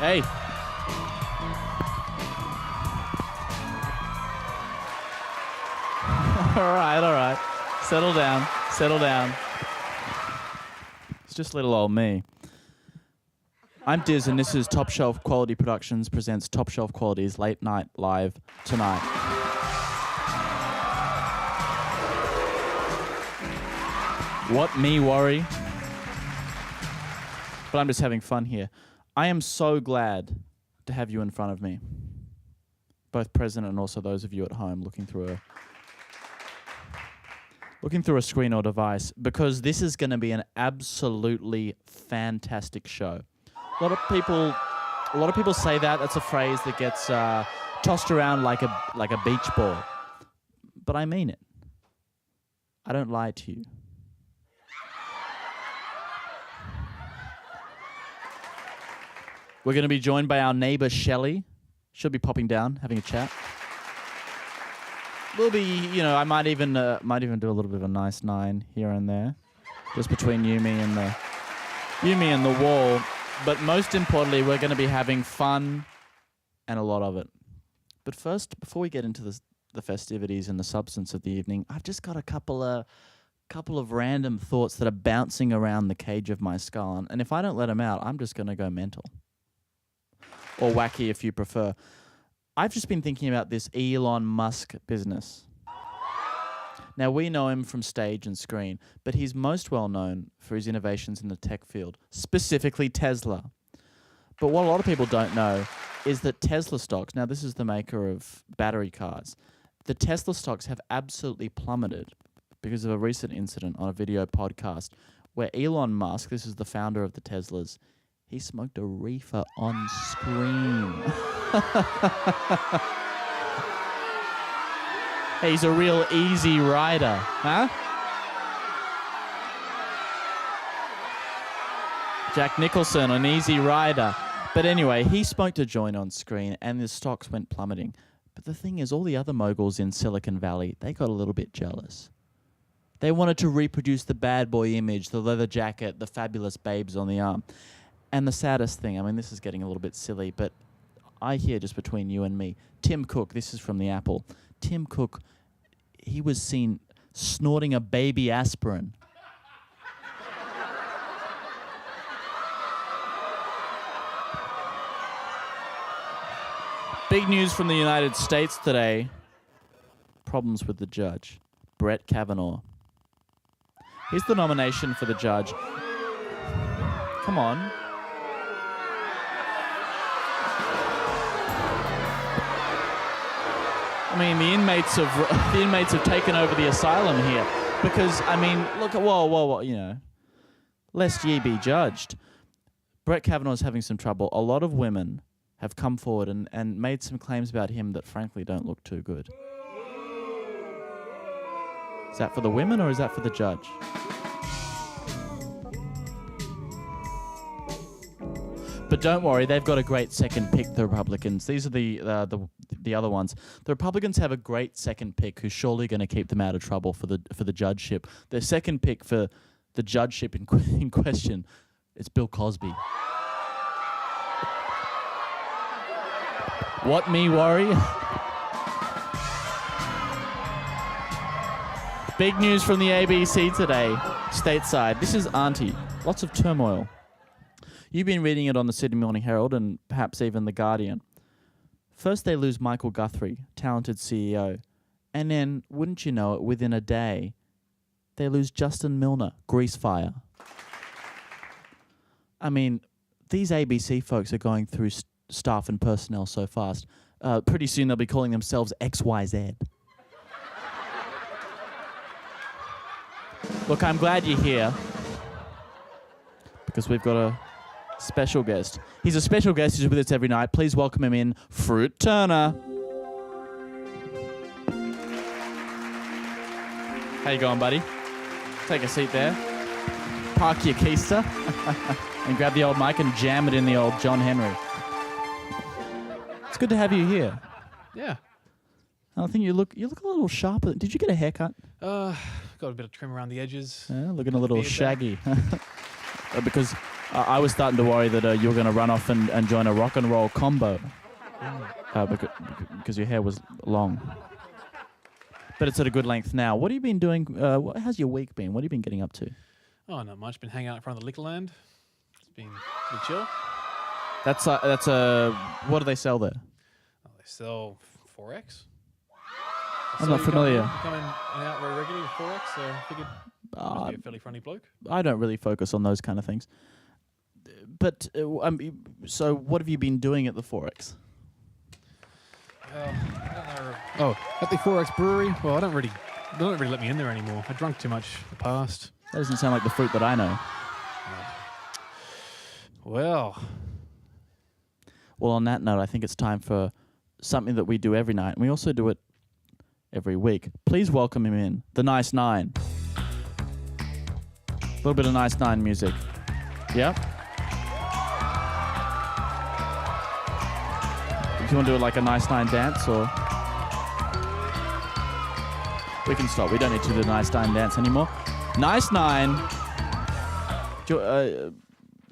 Hey. All right. Settle down. It's just little old me. I'm Diz, and this is Top Shelf Quality Productions presents Top Shelf Quality's Late Night Live Tonight. What me worry? But I'm just having fun here. I am so glad to have you in front of me, both present and also those of you at home looking through a screen or device, because this is going to be an absolutely fantastic show. A lot of people say that. That's a phrase that gets tossed around like a beach ball. But I mean it. I don't lie to you. We're going to be joined by our neighbor Shelley. She'll be popping down, having a chat. We'll be, I might even do a little bit of a nice nine here and there, just between you, me, and the wall. But most importantly, we're going to be having fun and a lot of it. But first, before we get into the festivities and the substance of the evening, I've just got a couple of random thoughts that are bouncing around the cage of my skull. And if I don't let them out, I'm just going to go mental. Or wacky if you prefer. I've just been thinking about this Elon Musk business. Now, we know him from stage and screen, but he's most well known for his innovations in the tech field, specifically Tesla. But what a lot of people don't know is that Tesla stocks, now this is the maker of battery cars, the Tesla stocks have absolutely plummeted because of a recent incident on a video podcast where Elon Musk, this is the founder of the Teslas, he smoked a reefer on screen. Hey, he's a real easy rider, huh? Jack Nicholson, an easy rider. But anyway, he smoked a joint on screen and the stocks went plummeting. But the thing is, all the other moguls in Silicon Valley, they got a little bit jealous. They wanted to reproduce the bad boy image, the leather jacket, the fabulous babes on the arm. And the saddest thing, I mean, this is getting a little bit silly, but I hear just between you and me, Tim Cook, this is from the Apple, Tim Cook, he was seen snorting a baby aspirin. Big news from the United States today. Problems with the judge, Brett Kavanaugh. Here's the nomination for the judge. Come on. I mean, the inmates have taken over the asylum here because, I mean, look at whoa, lest ye be judged. Brett Kavanaugh's having some trouble. A lot of women have come forward and made some claims about him that frankly don't look too good. Is that for the women or is that for the judge? But don't worry, they've got a great second pick, the Republicans. These are the other ones. The Republicans have a great second pick who's surely going to keep them out of trouble for the judgeship. Their second pick for the judgeship in question is Bill Cosby. What me worry? Big news from the ABC today, stateside. This is Auntie. Lots of turmoil. You've been reading it on the Sydney Morning Herald and perhaps even The Guardian. First they lose Michael Guthrie, talented CEO. And then, wouldn't you know it, within a day, they lose Justin Milner, grease fire. I mean, these ABC folks are going through staff and personnel so fast. Pretty soon they'll be calling themselves XYZ. Look, I'm glad you're here because we've got a special guest. He's a special guest. He's with us every night. Please welcome him in, Fruit Turner. How you going, buddy? Take a seat there. Park your keister and grab the old mic and jam it in the old John Henry. It's good to have you here. Yeah. I think you look a little sharper. Did you get a haircut? Got a bit of trim around the edges. Yeah, looking a little shaggy. Because I was starting to worry that you were going to run off and join a rock and roll combo because your hair was long. But it's at a good length now. What have you been doing? How's your week been? What have you been getting up to? Oh, not much. Been hanging out in front of the liquor land. It's been pretty chill. That's a. What do they sell there? Oh, they sell Forex. I'm not familiar. Come in and out very regularly with Forex, so I figured must be a fairly funny bloke. I don't really focus on those kind of things. But so, what have you been doing at the Forex? I don't know. Oh, at the Forex brewery. Well, they don't really let me in there anymore. I drank too much in the past. That doesn't sound like the fruit that I know. Well, on that note, I think it's time for something that we do every night, and we also do it every week. Please welcome him in, the Nice Nine. A little bit of Nice Nine music. Yep. Do you want to do it like a Nice Nine dance, or we can stop. We don't need to do the Nice Nine dance anymore. Nice Nine.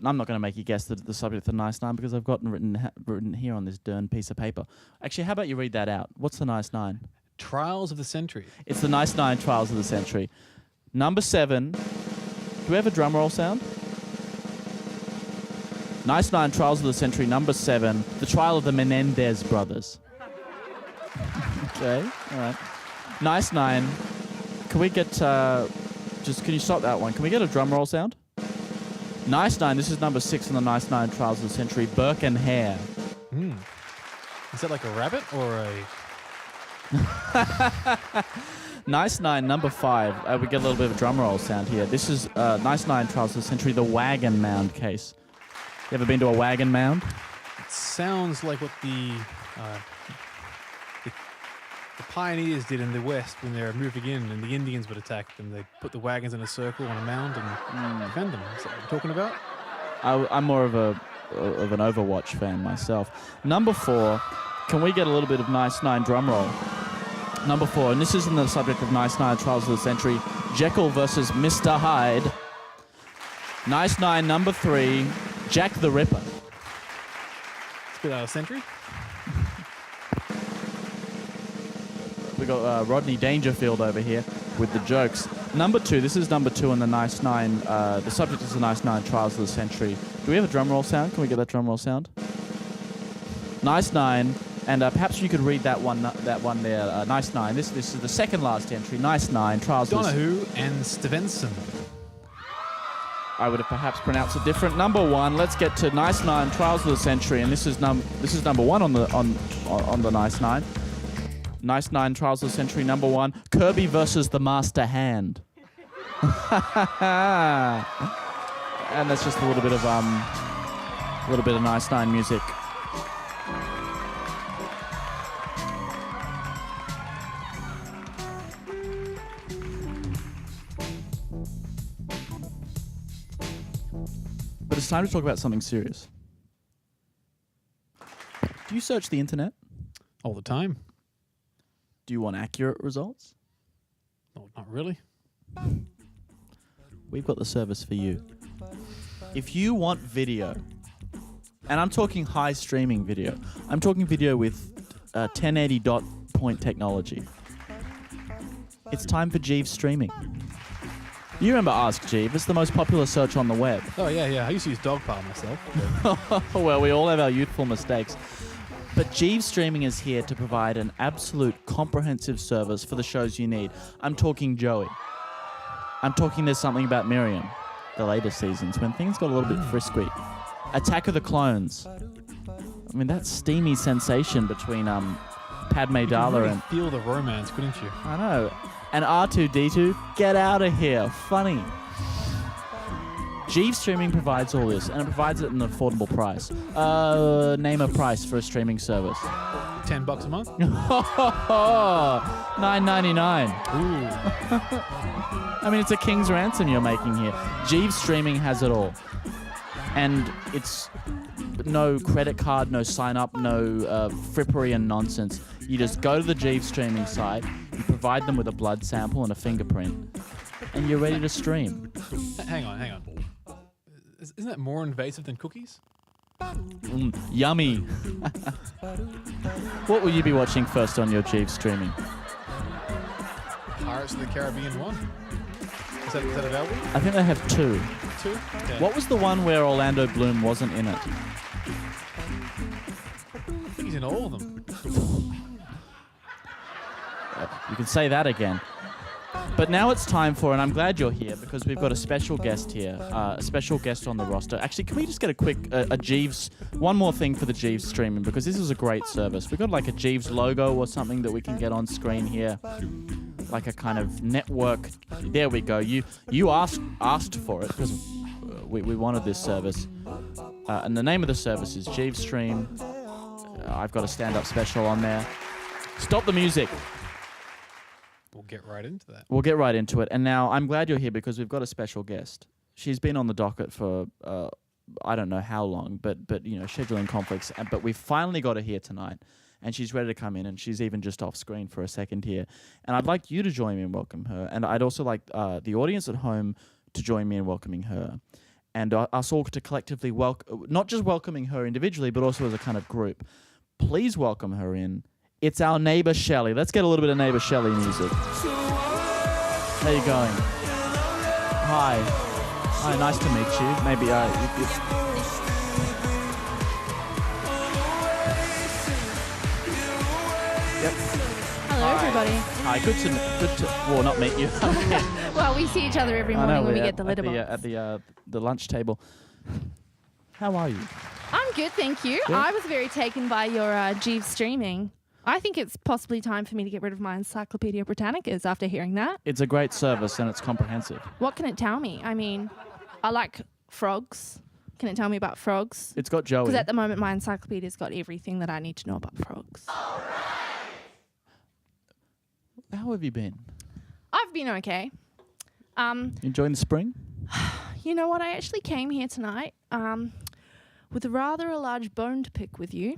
I'm not going to make you guess the subject of the Nice Nine because I've got written here on this darn piece of paper. Actually, how about you read that out? What's the Nice Nine? Trials of the Century. It's the Nice Nine Trials of the Century. Number 7. Do we have a drum roll sound? Nice Nine Trials of the Century. Number 7. The Trial of the Menendez Brothers. Okay. All right. Nice Nine. Can we get... can you stop that one? Can we get a drum roll sound? Nice Nine. This is number 6 in the Nice Nine Trials of the Century. Burke and Hare. Is that like a rabbit or a... Nice Nine, number 5. We get a little bit of a drum roll sound here. This is Nice Nine Trials of the Century, the Wagon Mound case. You ever been to a wagon mound? It sounds like what the pioneers did in the West when they were moving in and the Indians would attack them. They put the wagons in a circle on a mound and defend them. Is that what you're talking about? I'm more of an Overwatch fan myself. Number 4. Can we get a little bit of Nice Nine drum roll? Number 4, and this isn't the subject of Nice Nine Trials of the Century. Jekyll versus Mr. Hyde. Nice Nine, number 3, Jack the Ripper. It's been out of century. We got Rodney Dangerfield over here with the jokes. Number 2, this is number 2 in the Nice Nine. The subject is the Nice Nine Trials of the Century. Do we have a drum roll sound? Can we get that drum roll sound? Nice Nine. And perhaps you could read that one there. Nice Nine. This is the second last entry. Nice Nine. Trials. Donahue and Stevenson. I would have perhaps pronounced it different. Number 1. Let's get to Nice Nine. Trials of the Century, and this is number 1 on the Nice Nine. Nice Nine. Trials of the Century. Number 1. Kirby versus the Master Hand. And that's just a little bit of Nice Nine music. But it's time to talk about something serious. Do you search the internet? All the time. Do you want accurate results? No, not really. We've got the service for you. If you want video, and I'm talking high streaming video, I'm talking video with 1080 dot point technology. It's time for Jeeves Streaming. You remember Ask Jeeves? It's the most popular search on the web. Oh, yeah. I used to use Dogpile myself. Well, we all have our youthful mistakes. But Jeeves Streaming is here to provide an absolute comprehensive service for the shows you need. I'm talking Joey. I'm talking There's Something About Miriam, the later seasons, when things got a little bit frisky. Attack of the Clones. I mean, that steamy sensation between Padme Dala really and... feel the romance, couldn't you? I know. And R2-D2, get out of here. Funny. Jeeves Streaming provides all this, and it provides it at an affordable price. Name a price for a streaming service. $10 a month? $9.99. Ooh. I mean, it's a king's ransom you're making here. Jeeves Streaming has it all. And it's no credit card, no sign-up, no frippery and nonsense. You just go to the Jeeves Streaming site, you provide them with a blood sample and a fingerprint, and you're ready to stream. Hang on. Isn't that more invasive than cookies? Yummy. What will you be watching first on your Jeeves streaming? Pirates of the Caribbean 1. Is that available? I think they have 2. 2? Okay. What was the one where Orlando Bloom wasn't in it? I think he's in all of them. You can say that again. But now it's time for, and I'm glad you're here because we've got a special guest here, a special guest on the roster. Actually, can we just get a quick, a Jeeves, one more thing for the Jeeves streaming because this is a great service. We've got like a Jeeves logo or something that we can get on screen here. Like a kind of network. There we go. You asked for it because we wanted this service. And the name of the service is Jeeves Stream. I've got a stand-up special on there. Stop the music. We'll get right into that. We'll get right into it. And now I'm glad you're here because we've got a special guest. She's been on the docket for I don't know how long, but you know, scheduling conflicts. But we've finally got her here tonight. And she's ready to come in, and she's even just off screen for a second here. And I'd like you to join me in welcome her. And I'd also like the audience at home to join me in welcoming her. And us all to collectively not just welcoming her individually, but also as a kind of group. Please welcome her in. It's our Neighbor Shelley. Let's get a little bit of Neighbor Shelley music. How you going? Hi. Hi, nice to meet you. Maybe Yep. Hello, everybody. Hi, good to well, not meet you. Well, we see each other every morning when we get the litter box. At the lunch table. How are you? I'm good, thank you. Good. I was very taken by your Jeeves streaming. I think it's possibly time for me to get rid of my Encyclopedia Britannicas after hearing that. It's a great service and it's comprehensive. What can it tell me? I mean, I like frogs. Can it tell me about frogs? It's got Joey. Because at the moment, my encyclopedia's got everything that I need to know about frogs. How have you been? I've been okay. Enjoying the spring? You know what? I actually came here tonight with rather a large bone to pick with you.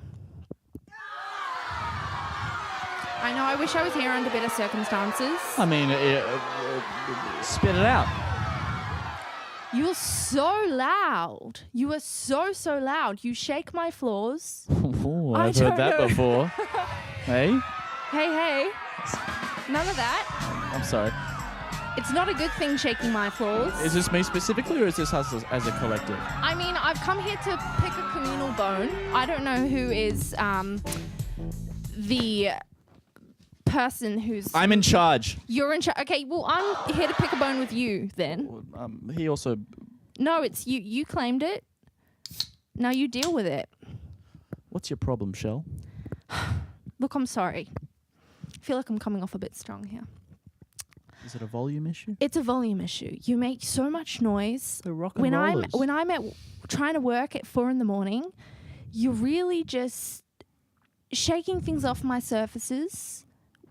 I know, I wish I was here under better circumstances. I mean, spit it out. You're so loud. You are so loud. You shake my floors. Ooh, I've heard that before. Hey? Hey. None of that. I'm sorry. It's not a good thing shaking my floors. Is this me specifically or is this us as a collective? I mean, I've come here to pick a communal bone. I don't know who is the person who's... I'm in charge. You're in charge. Okay, well, I'm here to pick a bone with you then. He also... No, it's you. You claimed it. Now you deal with it. What's your problem, Shell? Look, I'm sorry. I feel like I'm coming off a bit strong here. Is it a volume issue? It's a volume issue. You make so much noise. The rock and rollers. When I'm at trying to work at 4 a.m, you're really just shaking things off my surfaces,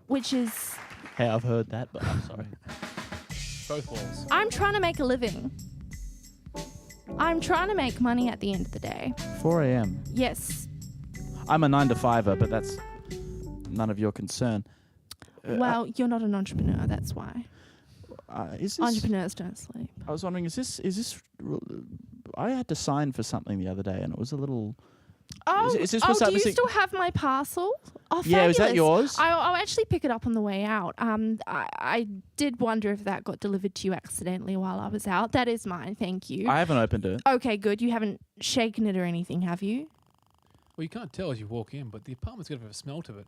which is... Hey, I've heard that, but I'm sorry. Both walls. I'm trying to make a living. I'm trying to make money at the end of the day. 4 a.m. Yes. I'm a 9-to-5er, but that's none of your concern. Well, you're not an entrepreneur, that's why. Is this, Entrepreneurs don't sleep. I was wondering, is this? I had to sign for something the other day, and it was a little. Oh, is this for do you still have my parcel? Oh, yeah, fabulous. is that yours? I'll actually pick it up on the way out. I did wonder if that got delivered to you accidentally while I was out. That is mine, thank you. I haven't opened it. Okay, good. You haven't shaken it or anything, have you? Well, you can't tell as you walk in, but the apartment's got a bit of a smell to it.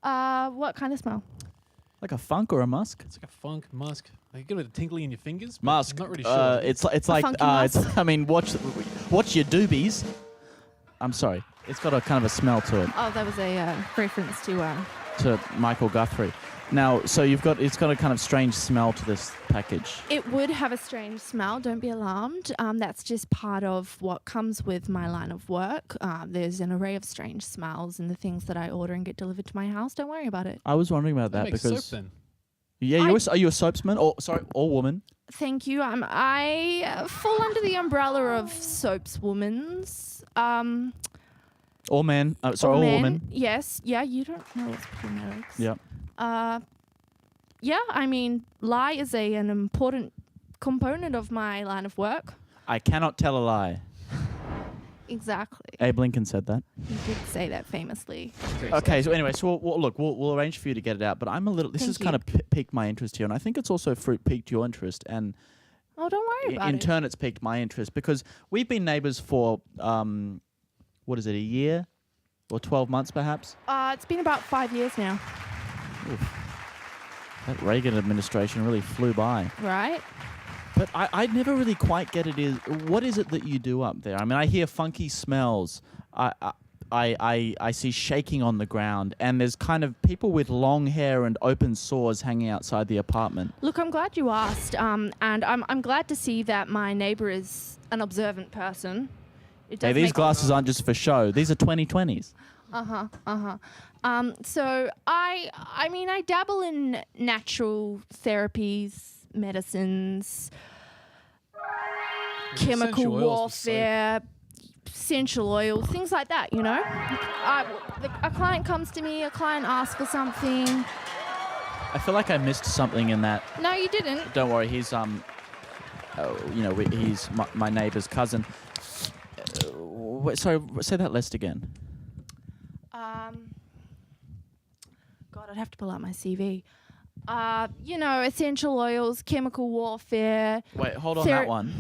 What kind of smell? Like a funk or a musk? It's like a funk, musk. Like you get a bit of tingling in your fingers. Musk. I'm not really sure. It's like funky musk? I mean, watch your doobies. I'm sorry. It's got a kind of a smell to it. Oh, that was a reference to Michael Guthrie. Now, so it's got a kind of strange smell to this package. It would have a strange smell. Don't be alarmed. That's just part of what comes with my line of work. There's an array of strange smells in the things that I order and get delivered to my house. Don't worry about it. I was wondering about that makes because soap then. Yeah, are you a soapsman or woman? Thank you. I fall under the umbrella of soaps womans. Or man. Or or men. woman. Yes. Yeah, you don't know what's generics. Yeah. Yeah, I mean, lye is an important component of my line of work. I cannot tell a lie. Exactly. Abe Lincoln said that. He did say that famously. Okay, so anyway, so we'll arrange for you to get it out. But I'm a little. This Thank has kind of piqued my interest here, and I think it's also piqued your interest. And Oh, don't worry about in it. turn, it's piqued my interest because we've been neighbours for what is it, a year or 12 months, perhaps? It's been about 5 years now, That Reagan administration really flew by. right? But I never really quite get it. What is it that you do up there? I mean, I hear funky smells. I see shaking on the ground, and there's kind of people with long hair and open sores hanging outside the apartment. Look, I'm glad you asked, and I'm glad to see that my neighbour is an observant person. It Hey, does these make- glasses aren't just for show. These are 2020s. So I mean, I dabble in natural therapies, medicines, chemical Essential oils for warfare, essential oils, things like that, you know? A client comes to me, a client asks for something. I feel like I missed something in that. No, you didn't. Don't worry, he's he's my neighbour's cousin. Sorry, say that list again. God, I'd have to pull out my CV. Essential oils, chemical warfare, Wait, hold on that one.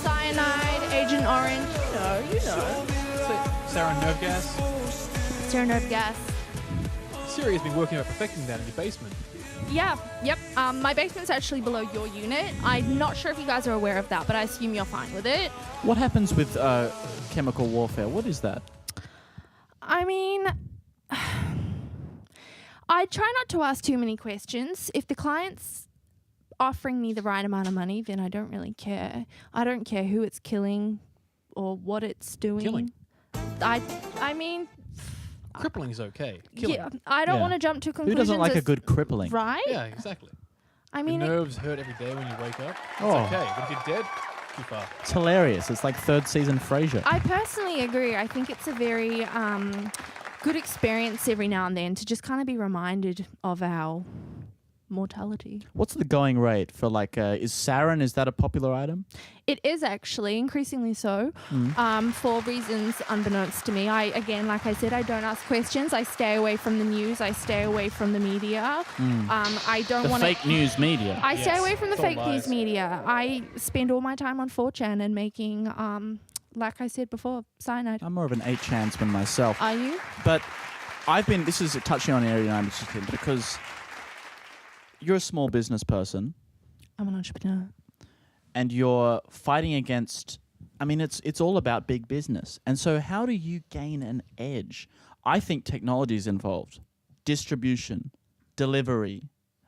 cyanide, Agent Orange. You know. Sarin nerve gas. Serenove gas. Siri has been working on perfecting that in your basement. Yeah, yep. My basement's actually below your unit. I'm not sure if you guys are aware of that, but I assume you're fine with it. What happens with chemical warfare? What is that? I mean, I try not to ask too many questions. If the client's offering me the right amount of money, then I don't really care. I don't care who it's killing or what it's doing. Killing? I mean, Crippling is okay. Killing. yeah, I don't Yeah. want to jump to Who conclusions. doesn't like a as- good crippling? Right? Yeah, exactly. I mean, Your nerves hurt every day when you wake up. It's Oh. okay. But if you're dead, too far. It's hilarious. It's like third season Frasier. I personally agree. I think it's a very good experience every now and then to just kind of be reminded of our mortality. What's the going rate for is sarin, is that a popular item? It is actually increasingly so, for reasons unbeknownst to me. Like I said, I don't ask questions. I stay away from the news. I stay away from the media. I don't The want to. fake news media. I stay Yes, away from the it's all fake news lies. media. I spend all my time on 4chan and making, like I said before, cyanide. I'm more of an 8chansman myself. Are you? But this is touching on an area I'm interested in because you're a small business person I'm an entrepreneur. and you're fighting against, it's all about big business. And so how do you gain an edge? I think technology is involved. Distribution, delivery,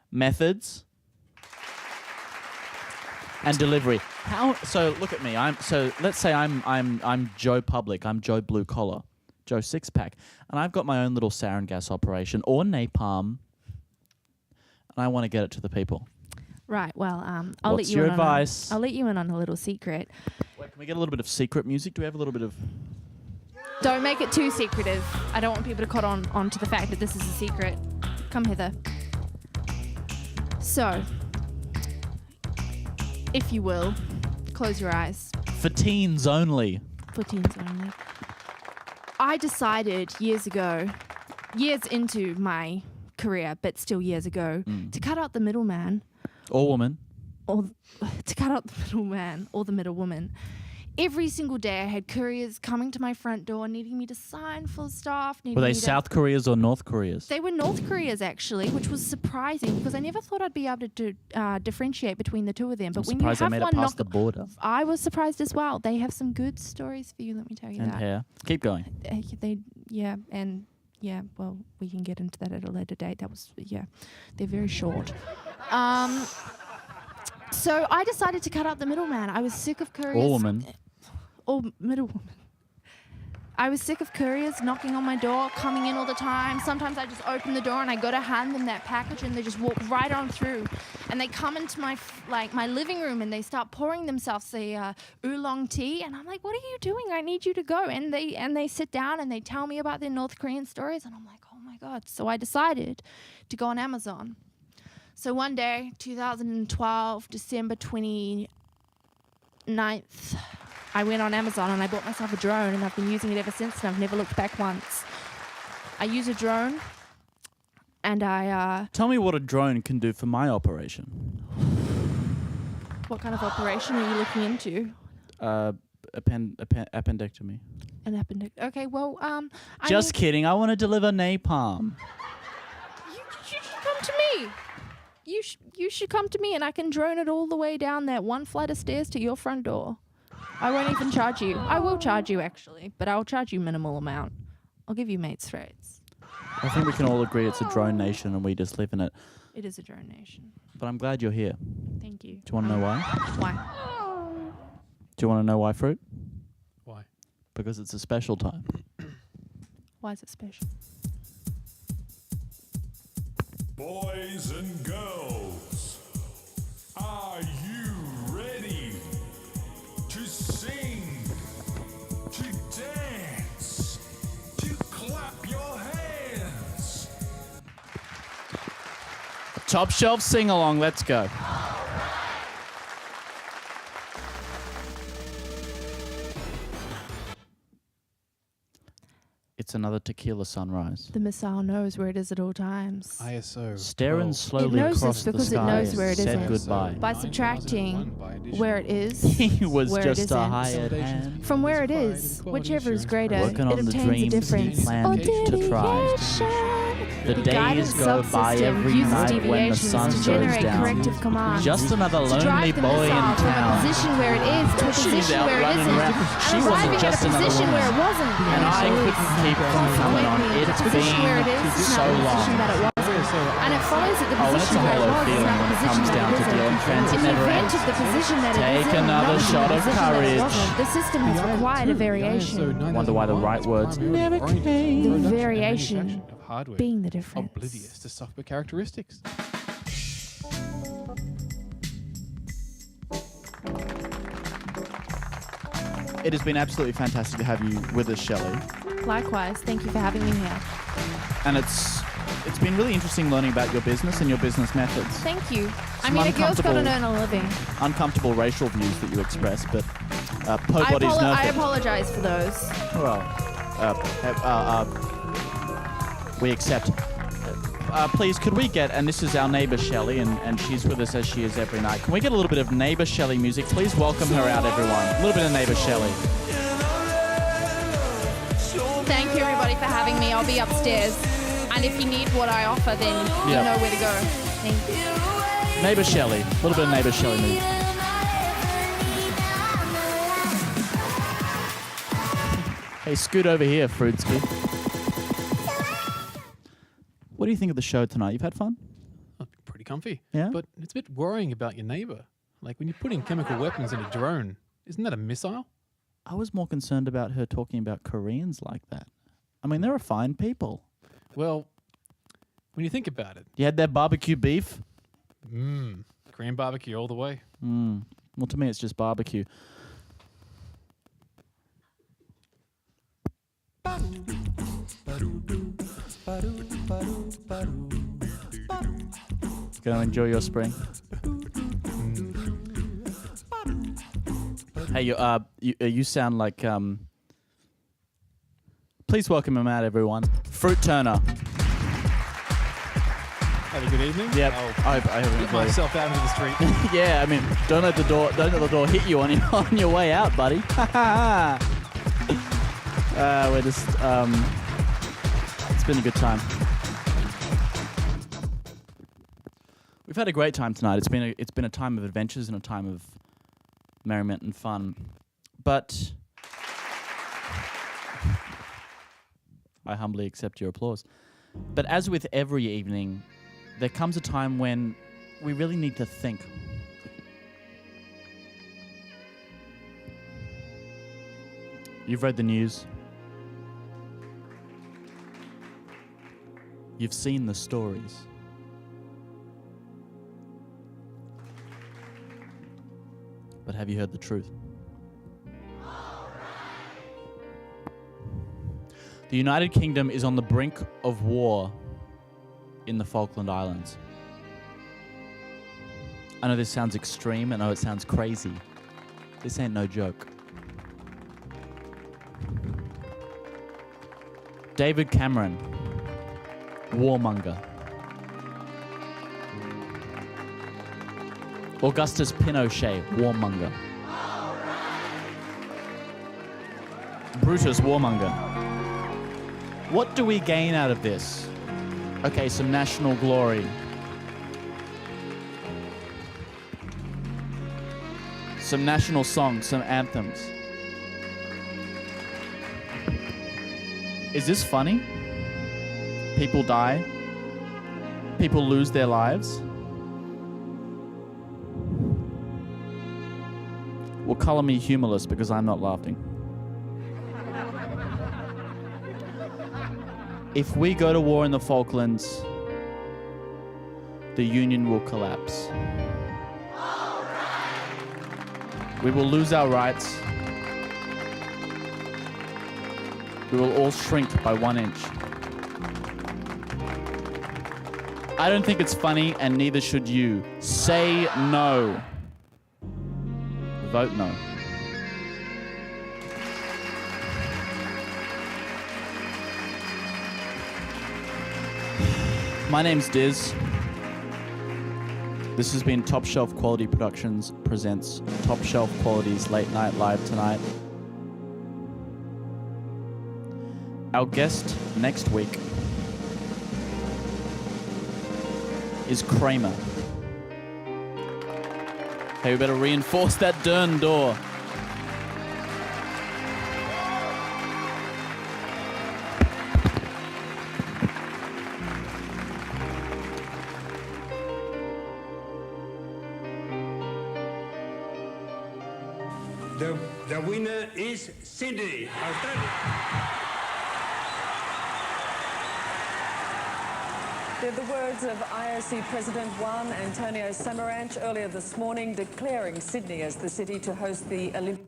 methods, and delivery. So look at me. Let's say I'm Joe Public. I'm Joe Blue Collar, Joe Sixpack, and I've got my own little sarin gas operation or napalm, and I want to get it to the people. Right. Well, I'll What's let you your in advice? I'll let you in on a little secret. Wait, can we get a little bit of secret music? Do we have a little bit of? Don't make it too secretive. I don't want people to caught on to the fact that this is a secret. Come hither. So, if you will, close your eyes. For teens only. For teens only. I decided years ago, years into my career, but still years ago, to cut out the middleman, Or woman. or to cut out the middleman or the middlewoman. Every single day I had couriers coming to my front door needing me to sign for stuff. Were they needing me to- South Koreas or North Koreas? They were North Koreas actually, which was surprising because I never thought I'd be able to differentiate between the two of them. But I'm when you surprised they have made one it past knock, the border. I was surprised as well. They have some good stories for you. Let me tell you And that. hair. Keep going. Well, we can get into that at a later date. They're very short. So I decided to cut out the middleman. I was sick of couriers. Or woman. Or middlewoman. I was sick of couriers knocking on my door, coming in all the time. Sometimes I just open the door and I go to hand them that package and they just walk right on through. And they come into my living room and they start pouring themselves the oolong tea. And I'm like, what are you doing? I need you to go. And they sit down and they tell me about their North Korean stories. And I'm like, oh my God. So I decided to go on Amazon. So one day, 2012, December 29th, I went on Amazon and I bought myself a drone, and I've been using it ever since, and I've never looked back once. I use a drone, and I... Tell me what a drone can do for my operation. What kind of operation are you looking into? Appendectomy. An appendix. Okay, well, Just kidding. I want to deliver napalm. You should come to me. You should come to me, and I can drone it all the way down that one flight of stairs to your front door. I won't even charge you. I will charge you, actually, but I'll charge you minimal amount. I'll give you mates rates. I think we can all agree it's a drone nation and we just live in it. It is a drone nation. But I'm glad you're here. Thank you. Do you want to know why? Why? Do you want to know why, Fruit? Why? Because it's a special time. Why is it special? Boys and girls, are you ready to sing, to dance, to clap your hands? Top shelf sing-along. Let's go. It's another tequila sunrise. The missile knows where it is at all times. ISO. Staring 12. slowly It knows across this because the it sky. knows where it said is. goodbye. By subtracting 9001 by edition. where it is, He was where it just a isn't. hired hand. From where it is, whichever is greater, Working it on the obtains a dreams he difference. planned to try. The days guidance go by subsystem every uses night when the deviations sun to goes generate down. corrective commands. Just another to lonely drive the boy in missile from a town. position where it is to a She's position out where it running isn't, around. She and wasn't arriving just at a another position woman. where it wasn't. And I couldn't keep from coming on. It's the position where it is been is so not the position long. that it wasn't. And it follows that the Oh, and it's position a where it hollow was is feeling not when the it position comes that down it to isn't. dealing friends. It If you never ends. ventured the position that it Take is in, another not shot the of position that it courage. wasn't, the system has required a variation. Wonder why the right words never came. The variation of hardware being the difference. oblivious to software characteristics. It has been absolutely fantastic to have you with us, Shelley. Likewise, thank you for having me here. And it's been really interesting learning about your business and your business methods. Thank you. I Some mean, a girl's got to uncomfortable- earn a living. Uncomfortable racial views that you express, but nobody's I nothing. apologize for those. Well, we accept. Please, could we get, and this is our neighbor Shelley, and she's with us as she is every night. Can we get a little bit of neighbor Shelley music? Please welcome her out, everyone. A little bit of neighbor Shelley. Thank you, everybody, for having me. I'll be upstairs. And if you need what I offer, then you Yeah. know where to go. Thank you. Neighbor Shelley. A little bit of neighbor Shelley music. Hey, scoot over here, Fruitsky. What do you think of the show tonight? You've had fun? Oh, pretty comfy. Yeah? But it's a bit worrying about your neighbor. Like when you're putting chemical weapons in a drone, isn't that a missile? I was more concerned about her talking about Koreans like that. I mean, they're fine people. Well, when you think about it, You had that barbecue beef? Korean barbecue all the way. Well, to me, it's just barbecue. Gonna enjoy your spring. Hey, you sound like Please welcome him out, everyone. Fruit Turner. Have a good evening. Yep. I'll I hope you get enjoy. myself out into the street. Yeah, I mean, don't let the door hit you on your way out, buddy. We're just it's been a good time. We've had a great time tonight. It's been a time of adventures and a time of merriment and fun. But I humbly accept your applause. But as with every evening, there comes a time when we really need to think. You've read the news. You've seen the stories. But have you heard the truth? The United Kingdom is on the brink of war in the Falkland Islands. I know this sounds extreme. I know it sounds crazy. This ain't no joke. David Cameron, warmonger. Augustus Pinochet, warmonger. Brutus, warmonger. What do we gain out of this? Okay, some national glory. Some national songs, some anthems. Is this funny? People die. People lose their lives. Well, color me humorless because I'm not laughing. If we go to war in the Falklands, the Union will collapse. We will lose our rights. We will all shrink by 1 inch. I don't think it's funny, and neither should you. Say no. Vote no. My name's Diz. This has been Top Shelf Quality Productions presents Top Shelf Quality's Late Night Live tonight. Our guest next week is Kramer. Hey, we better reinforce that Dern door. The winner is Sydney, Australia. They're the words of IOC President Juan Antonio Samaranch earlier this morning, declaring Sydney as the city to host the Olympic.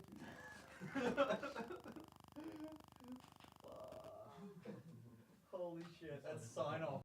Holy shit, that's sign off.